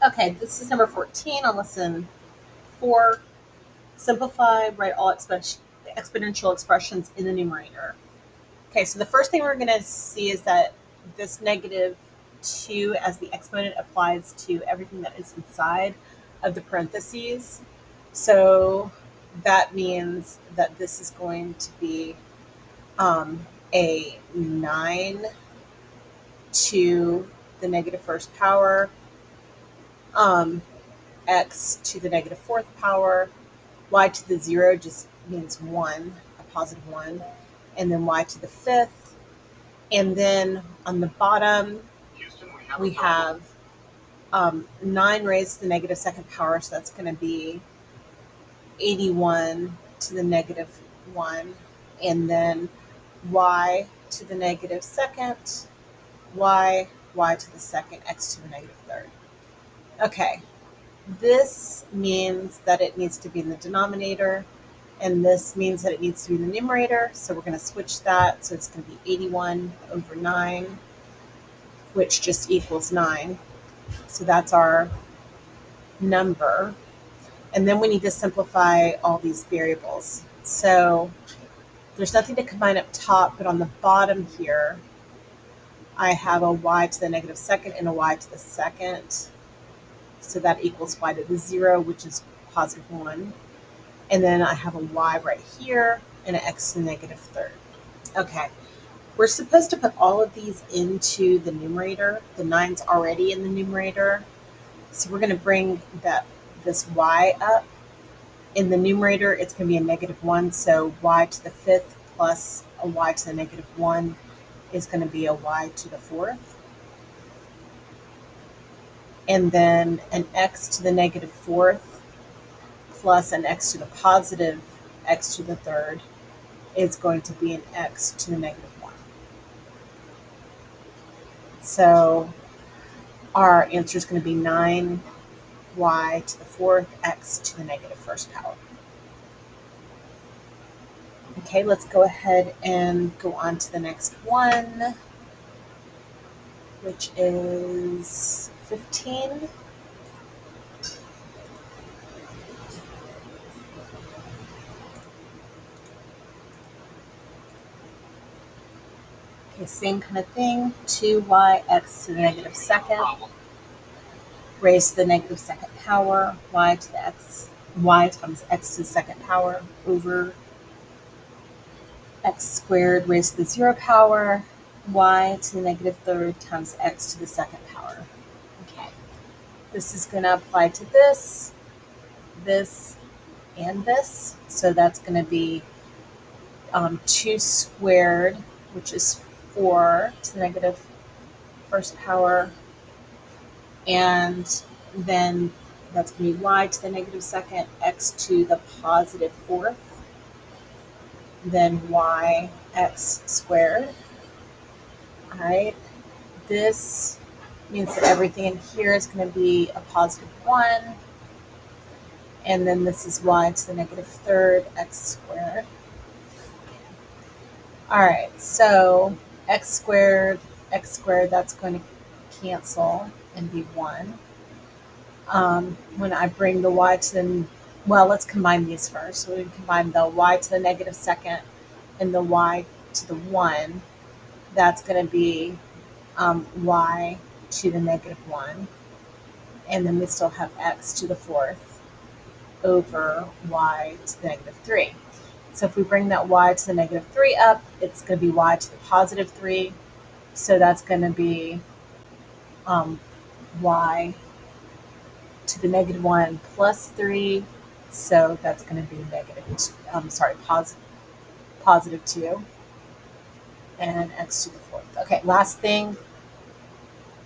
Okay, this is number 14 on lesson 4. Simplify, write all exponential expressions in the numerator. Okay, so the first thing we're going to see is that this negative 2 as the exponent applies to everything that is inside of the parentheses. So that means that this is going to be a 9 to the negative first power, x to the negative fourth power, y to the 0 just means 1, a positive 1, and then y to the fifth. And then on the bottom, we have 9 raised to the negative second power, so that's going to be 81 to the negative 1, and then y to the negative second, y to the second, x to the negative third. Okay, this means that it needs to be in the denominator, and this means that it needs to be in the numerator, so we're going to switch that. So it's going to be 81 over 9, which just equals 9. So that's our number. And then we need to simplify all these variables. So there's nothing to combine up top, but on the bottom here, I have a y to the negative second and a y to the second. So that equals y to the 0, which is positive 1. And then I have a y right here and an x to the negative third. Okay, we're supposed to put all of these into the numerator. The 9's already in the numerator. So we're going to bring this y up. In the numerator, it's going to be a negative 1. So y to the fifth plus a y to the negative 1 is going to be a y to the fourth. And then an x to the negative fourth plus an x to the positive x to the third is going to be an x to the negative 1. So our answer is going to be 9y to the fourth x to the negative first power. Okay, let's go ahead and go on to the next one, which is 15. Okay, same kind of thing. 2yx to the negative second raised to the negative second power, y times x to the second power over x squared raised to the 0 power, y to the negative third times x to the second power. Okay, this is going to apply to this, and this. So that's going to be 2 squared, which is 4 to the negative first power, and then that's going to be y to the negative second, x to the positive fourth, then y x squared. All right, this means that everything in here is going to be a positive 1, and then this is y to the negative third x squared. All right, so x squared, that's going to cancel and be 1. When I bring the y to the, well, let's combine these first. So we combine the y to the negative second and the y to the 1. That's going to be y to the negative 1. And then we still have x to the fourth over y to the negative 3. So if we bring that y to the negative 3 up, it's going to be y to the positive 3. So that's going to be y to the negative 1 plus 3. So that's going to be positive 2. And x to the fourth. Okay, last thing,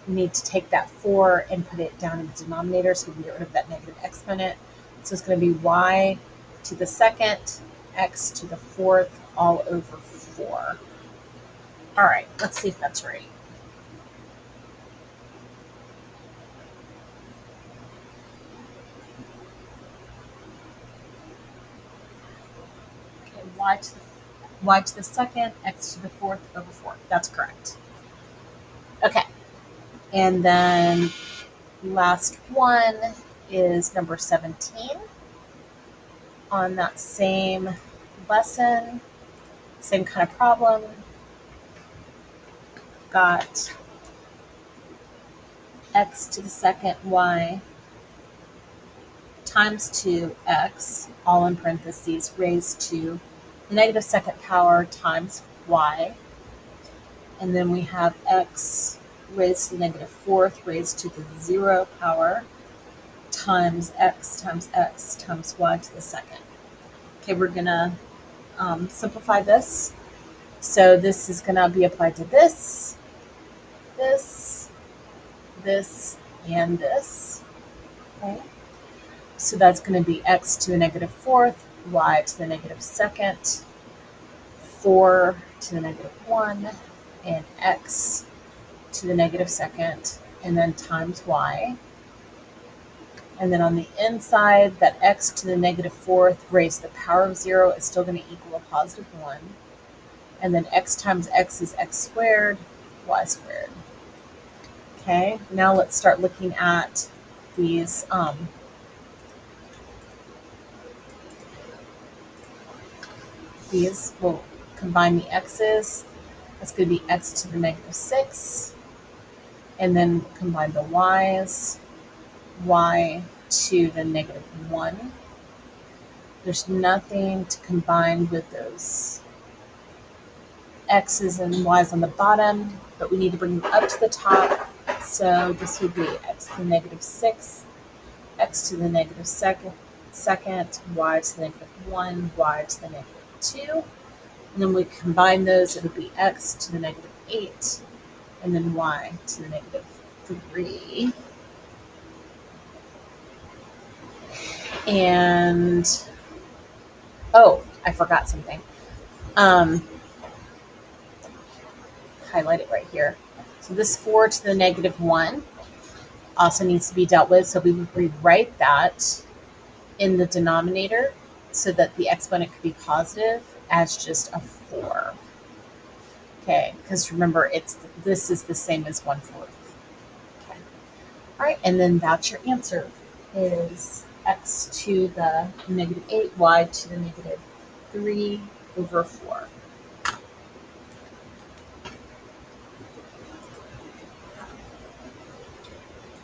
we need to take that 4 and put it down in the denominator so we can get rid of that negative exponent. So it's going to be y to the second, x to the fourth, all over 4. All right, let's see if that's right. Okay, y to the second, x to the fourth over 4. That's correct. Okay, and then Last one is number 17 on that same lesson, same kind of problem. Got x to the second y times 2x, all in parentheses, raised to the negative second power times y. And then we have x raised to the negative fourth raised to the 0 power times x times y to the second. Okay, we're going to simplify this. So this is going to be applied to this, this, and this. Okay. So that's going to be x to the negative fourth, y to the negative second, 4 to the negative 1, and x to the negative second, and then times y. And then on the inside, that x to the negative fourth raised to the power of 0 is still going to equal a positive 1. And then x times x is x squared, y squared. Okay, now let's start looking at these will combine the x's. That's going to be x to the negative 6. And then combine the y's, y to the negative 1. There's nothing to combine with those x's and y's on the bottom, but we need to bring them up to the top. So this would be x to the negative 6, x to the negative second, y to the negative 1, y to the negative 2. And then we combine those, it would be x to the negative 8, and then y to the negative 3. And, oh, I forgot something. Highlight it right here. So this 4 to the negative 1 also needs to be dealt with. So we would rewrite that in the denominator so that the exponent could be positive as just a 4. Okay, because remember, this is the same as 1/4. Okay. All right, and then that's your answer, is x to the negative 8, y to the negative 3 over 4.